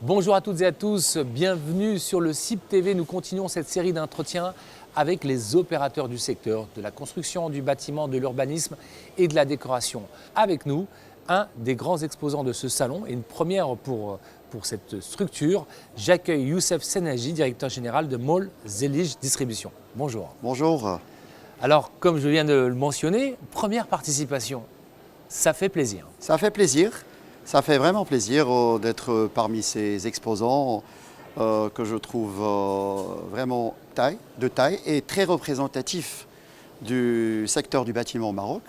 Bonjour à toutes et à tous, bienvenue sur le CIP TV. Nous continuons cette série d'entretiens avec les opérateurs du secteur de la construction, du bâtiment, de l'urbanisme et de la décoration. Avec nous, un des grands exposants de ce salon et une première pour cette structure. J'accueille Youssef Senaji, directeur général de Mall Zellige Distribution. Bonjour. Bonjour. Alors, comme je viens de le mentionner, première participation, ça fait plaisir. Ça fait plaisir. Ça fait vraiment plaisir d'être parmi ces exposants que je trouve vraiment de taille et très représentatifs du secteur du bâtiment au Maroc.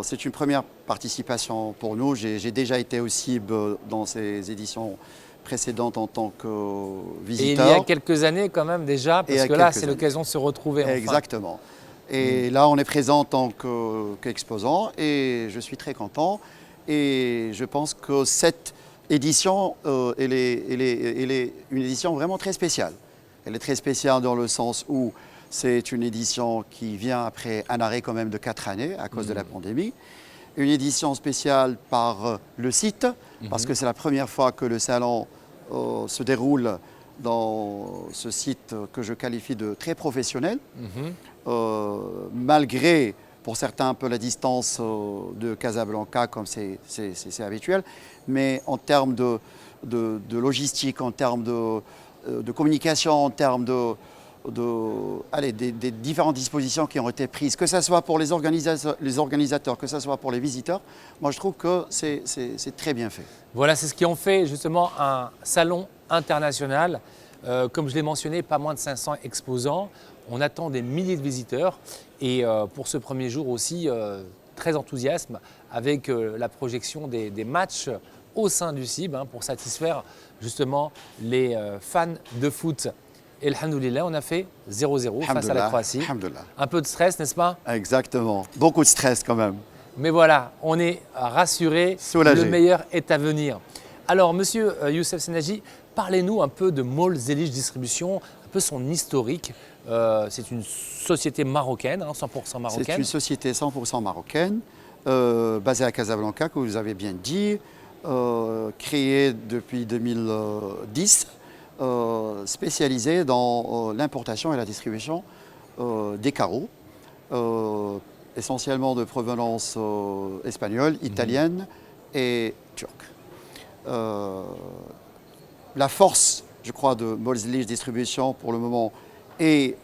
C'est une première participation pour nous. J'ai déjà été au CIB dans ces éditions précédentes en tant que visiteur. Et il y a quelques années quand même déjà, parce que là c'est l'occasion de se retrouver. Enfin. Exactement. Et là on est présent en tant qu'exposant et je suis très content. Et je pense que cette édition, elle est une édition vraiment très spéciale. Elle est très spéciale dans le sens où c'est une édition qui vient après un arrêt quand même de 4 années à cause de la pandémie. Une édition spéciale par le site, parce que c'est la première fois que le salon se déroule dans ce site que je qualifie de très professionnel, malgré pour certains un peu la distance de Casablanca comme c'est habituel, mais en termes de logistique, en termes de communication, en termes des différentes dispositions qui ont été prises, que ce soit pour les organisateurs, que ce soit pour les visiteurs, moi je trouve que c'est très bien fait. Voilà, c'est ce qui en fait justement un salon international. Comme je l'ai mentionné, pas moins de 500 exposants. On attend des milliers de visiteurs et pour ce premier jour aussi, très enthousiasme avec la projection des matchs au sein du CIB pour satisfaire justement les fans de foot. Et alhamdoulilah, on a fait 0-0 face à la Croatie. Un peu de stress, n'est-ce pas? Exactement, beaucoup de stress quand même. Mais voilà, on est rassuré, le meilleur est à venir. Alors monsieur Youssef Senaji, parlez-nous un peu de Mall Zellige Distribution, un peu son historique. C'est une société marocaine, 100% marocaine. C'est une société 100% marocaine, basée à Casablanca, que vous avez bien dit, créée depuis 2010, spécialisée dans l'importation et la distribution des carreaux, essentiellement de provenance espagnole, italienne et turque. La force, je crois, de Mall Zellige Distribution pour le moment est,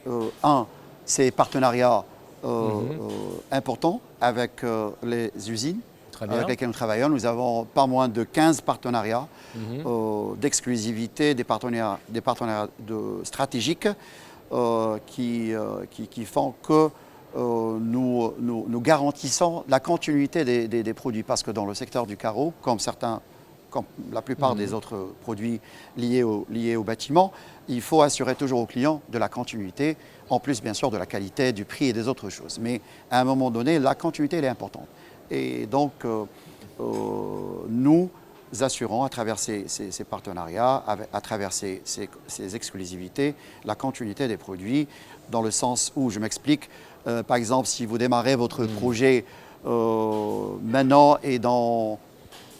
ces partenariats importants avec les usines avec lesquelles nous travaillons. Nous avons pas moins de 15 partenariats d'exclusivité, des partenariats stratégiques qui font que nous garantissons la continuité des produits. Parce que dans le secteur du carreau, comme la plupart des autres produits liés au bâtiment, il faut assurer toujours aux clients de la continuité, en plus bien sûr de la qualité, du prix et des autres choses. Mais à un moment donné, la continuité elle est importante. Et donc, nous assurons à travers ces partenariats, à travers ces exclusivités, la continuité des produits, dans le sens où, je m'explique, par exemple, si vous démarrez votre projet maintenant et dans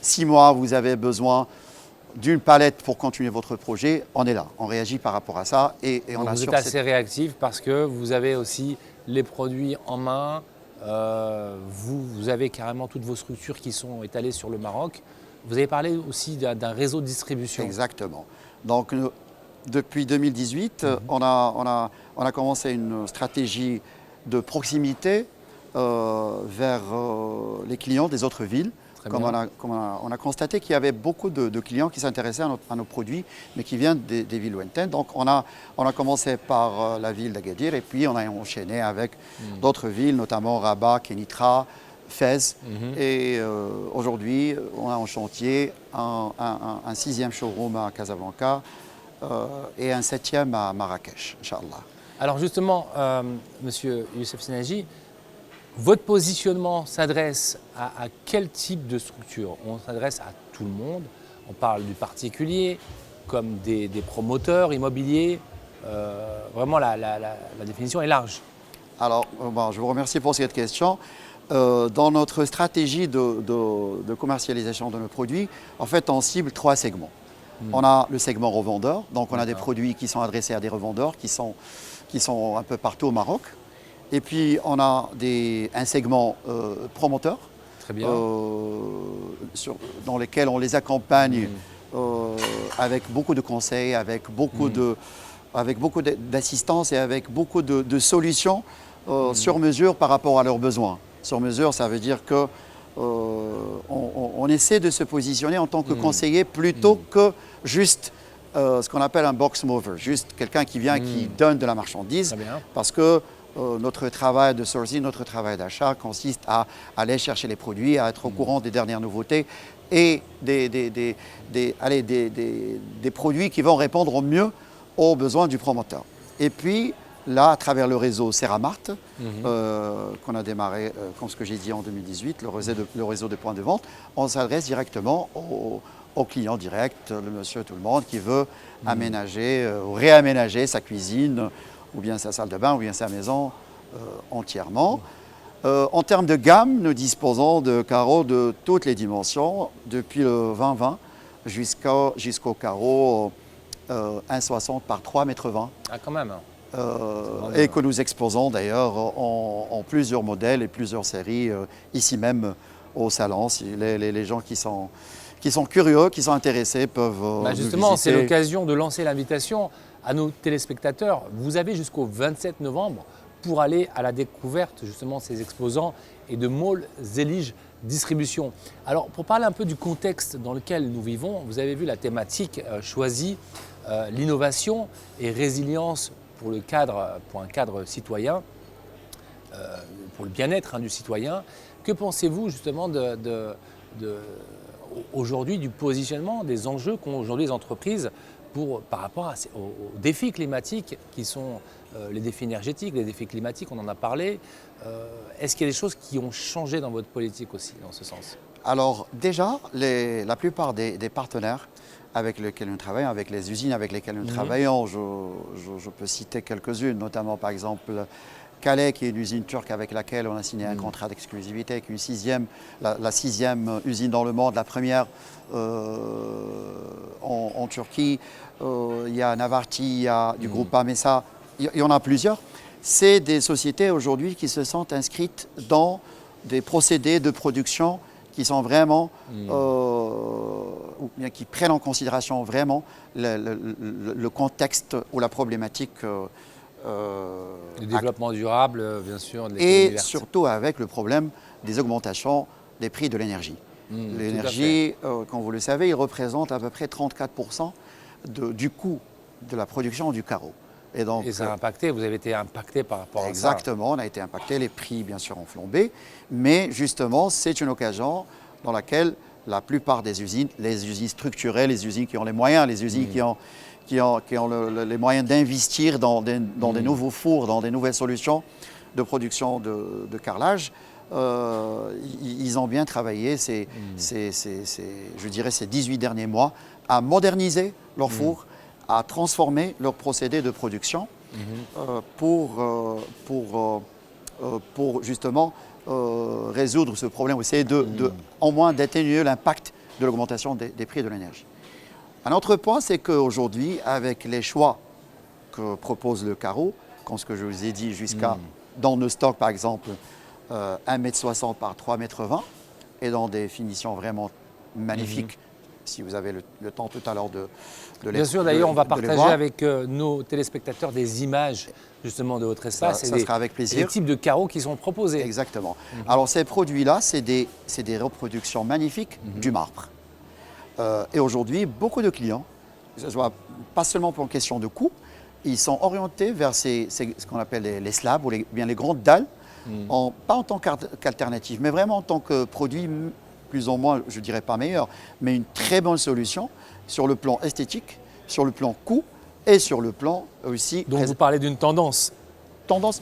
6 mois, vous avez besoin d'une palette pour continuer votre projet, on est là, on réagit par rapport à ça et on assure. Vous êtes assez réactif parce que vous avez aussi les produits en main, vous avez carrément toutes vos structures qui sont étalées sur le Maroc. Vous avez parlé aussi d'un réseau de distribution. Exactement. Donc depuis 2018, on a commencé une stratégie de proximité vers les clients des autres villes. Comme on a constaté qu'il y avait beaucoup de clients qui s'intéressaient à nos produits, mais qui viennent des villes lointaines. Donc on a commencé par la ville d'Agadir et puis on a enchaîné avec d'autres villes, notamment Rabat, Kenitra, Fès. Et aujourd'hui, on a en chantier un 6e showroom à Casablanca et un 7e à Marrakech, Inch'Allah. Alors justement, monsieur Youssef Senaji, votre positionnement s'adresse à quel type de structure? On s'adresse à tout le monde, on parle du particulier, comme des promoteurs immobiliers, vraiment la définition est large. Alors, je vous remercie pour cette question. Dans notre stratégie de commercialisation de nos produits, en fait, on cible 3 segments. On a le segment revendeur, donc on a des produits qui sont adressés à des revendeurs qui sont un peu partout au Maroc. Et puis on a un segment promoteur, Très bien. dans lesquels on les accompagne avec beaucoup de conseils, avec beaucoup d'assistance et avec beaucoup de solutions sur mesure par rapport à leurs besoins. Sur mesure, ça veut dire que on essaie de se positionner en tant que conseiller plutôt que juste ce qu'on appelle un box mover, juste quelqu'un qui vient et qui donne de la marchandise, parce que notre travail de sourcing, notre travail d'achat consiste à aller chercher les produits, à être au courant des dernières nouveautés et des produits qui vont répondre au mieux aux besoins du promoteur. Et puis, là, à travers le réseau Serramart, qu'on a démarré, comme ce que j'ai dit en 2018, le réseau de points de vente, on s'adresse directement aux clients directs, le monsieur tout le monde qui veut aménager ou réaménager sa cuisine, ou bien sa salle de bain, ou bien sa maison entièrement. En termes de gamme, nous disposons de carreaux de toutes les dimensions, depuis le 20-20 jusqu'au carreau 1,60 par 3,20 m. Ah, quand même. Et que nous exposons d'ailleurs en plusieurs modèles et plusieurs séries ici même au salon. Si les gens qui sont curieux, qui sont intéressés peuvent justement, nous c'est visiter. l'occasion de lancer l'invitation à nos téléspectateurs. Vous avez jusqu'au 27 novembre pour aller à la découverte justement de ces exposants et de Mall Zelige Distribution. Alors, pour parler un peu du contexte dans lequel nous vivons, vous avez vu la thématique choisie, l'innovation et résilience pour un cadre citoyen, pour le bien-être du citoyen. Que pensez-vous justement aujourd'hui du positionnement des enjeux qu'ont aujourd'hui les entreprises par rapport aux défis climatiques qui sont les défis énergétiques, les défis climatiques, on en a parlé. Est-ce qu'il y a des choses qui ont changé dans votre politique aussi, dans ce sens? Alors déjà, la plupart des partenaires avec lesquels nous travaillons, avec les usines avec lesquelles nous travaillons, je peux citer quelques-unes, notamment par exemple Calais, qui est une usine turque avec laquelle on a signé un contrat d'exclusivité, avec la sixième usine dans le monde, la première en Turquie. Il y a Navarti, il y a du groupe Amesa, il y en a plusieurs. C'est des sociétés aujourd'hui qui se sont inscrites dans des procédés de production qui sont vraiment, ou bien qui prennent en considération vraiment le contexte ou la problématique. Le développement durable, bien sûr. De et surtout avec le problème des augmentations des prix de l'énergie. L'énergie, comme vous le savez, il représente à peu près 34% du coût de la production du carreau. Et ça a impacté, vous avez été impacté par rapport à ça. Exactement, on a été impacté, les prix bien sûr ont flambé, mais justement c'est une occasion dans laquelle la plupart des usines, les usines structurées, les usines qui ont les moyens, les usines qui ont les moyens d'investir dans des nouveaux fours, dans des nouvelles solutions de production de carrelage, ils ont bien travaillé je dirais ces 18 derniers mois à moderniser leurs fours, à transformer leurs procédés de production pour justement résoudre ce problème, essayer au moins d'atténuer l'impact de l'augmentation des prix de l'énergie. Un autre point, c'est qu'aujourd'hui, avec les choix que propose le carreau, comme ce que je vous ai dit, dans nos stocks par exemple, 1,60 m par 3,20 m, et dans des finitions vraiment magnifiques, si vous avez le temps tout à l'heure de les voir. Bien sûr, d'ailleurs, on va partager avec nos téléspectateurs des images justement de votre espace. Ça sera avec plaisir. Et des types de carreaux qui sont proposés. Exactement. Alors ces produits-là, c'est des reproductions magnifiques du marbre. Et aujourd'hui, beaucoup de clients, pas seulement pour une question de coût, ils sont orientés vers ce qu'on appelle les slabs ou bien les grandes dalles, pas en tant qu'alternative, mais vraiment en tant que produit plus ou moins, je ne dirais pas meilleur, mais une très bonne solution sur le plan esthétique, sur le plan coût et sur le plan aussi... Donc vous parlez d'une tendance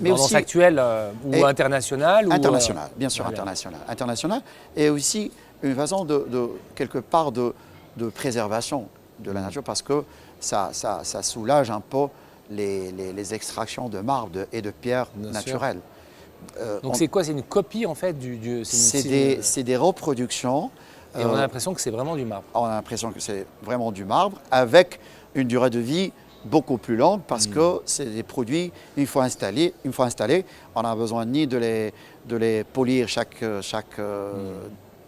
mais aussi actuelle ou internationale internationale, bien sûr, internationale, et aussi une façon quelque part de préservation de la nature, parce que ça soulage un peu les extractions de marbre et de pierres naturelles. Donc c'est quoi? C'est une copie en fait c'est des reproductions Et on a l'impression que c'est vraiment du marbre. On a l'impression que c'est vraiment du marbre avec une durée de vie beaucoup plus longue parce que c'est des produits, une fois installés, on a besoin ni de les polir chaque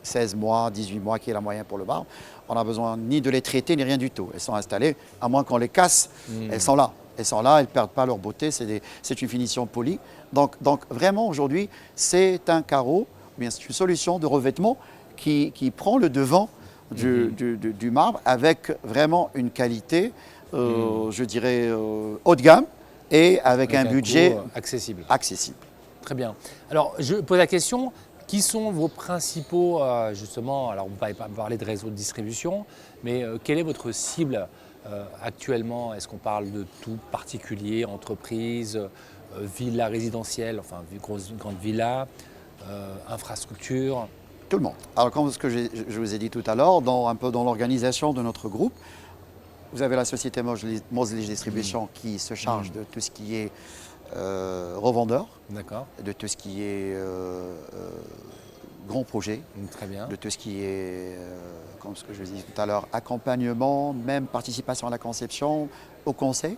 16 mois, 18 mois qui est la moyenne pour le marbre. On a besoin ni de les traiter ni rien du tout. Elles sont installées, à moins qu'on les casse, elles sont là. Elles sont là, elles ne perdent pas leur beauté, c'est une finition polie. Donc vraiment aujourd'hui, c'est un carreau, bien c'est une solution de revêtement qui prend le devant du marbre avec vraiment une qualité, je dirais, haut de gamme et avec un budget accessible. Très bien. Alors, je pose la question, qui sont vos principaux, justement, alors vous n'allez pas parler de réseau de distribution, mais quelle est votre cible actuellement? Est-ce qu'on parle de tout particulier, entreprise, villa résidentielle, enfin grande villa, infrastructure? Tout le monde. Alors, comme ce que je vous ai dit tout à l'heure, un peu dans l'organisation de notre groupe, vous avez la société Moslige Distribution qui se charge de tout ce qui est revendeur, de tout ce qui est grand projet, très bien. De tout ce qui est, comme ce que je vous ai dit tout à l'heure, accompagnement, même participation à la conception, au conseil.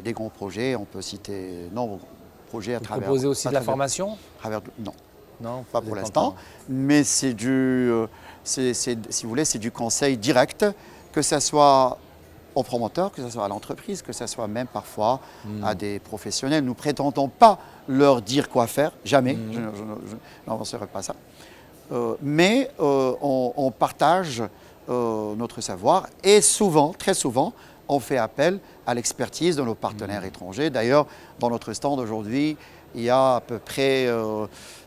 Des grands projets, on peut citer nombreux projets à travers. Vous proposez aussi de la formation? Non, pas pour l'instant, mais c'est si vous voulez, c'est du conseil direct, que ce soit aux promoteurs, que ce soit à l'entreprise, que ce soit même parfois à des professionnels. Nous ne prétendons pas leur dire quoi faire, jamais, je n'avancerai pas ça. Mais on partage notre savoir et souvent, très souvent, on fait appel à l'expertise de nos partenaires étrangers. D'ailleurs, dans notre stand aujourd'hui, il y a à peu près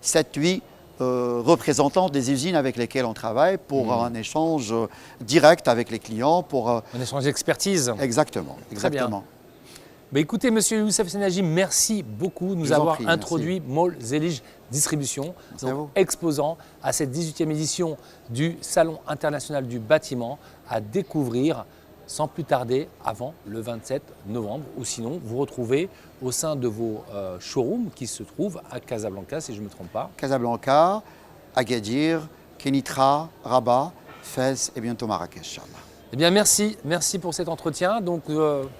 7-8 représentants des usines avec lesquelles on travaille pour un échange direct avec les clients. Un échange d'expertise. Exactement. Bah écoutez, Monsieur Youssef Senaji, merci beaucoup de nous avoir introduit Moslige Distribution, exposant à cette 18e édition du Salon international du bâtiment à découvrir sans plus tarder avant le 27 novembre. Ou sinon, vous retrouvez au sein de vos showrooms qui se trouvent à Casablanca, si je ne me trompe pas. Casablanca, Agadir, Kenitra, Rabat, Fès et bientôt Marrakech, Inch'Allah. Eh bien, merci pour cet entretien. Donc,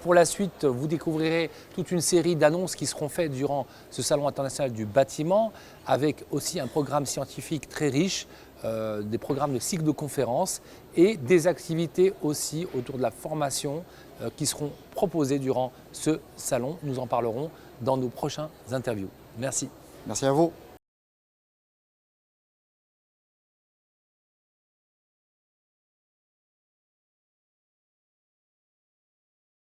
pour la suite, vous découvrirez toute une série d'annonces qui seront faites durant ce Salon international du bâtiment, avec aussi un programme scientifique très riche, des programmes de cycle de conférences et des activités aussi autour de la formation qui seront proposées durant ce salon. Nous en parlerons dans nos prochains interviews. Merci. Merci à vous.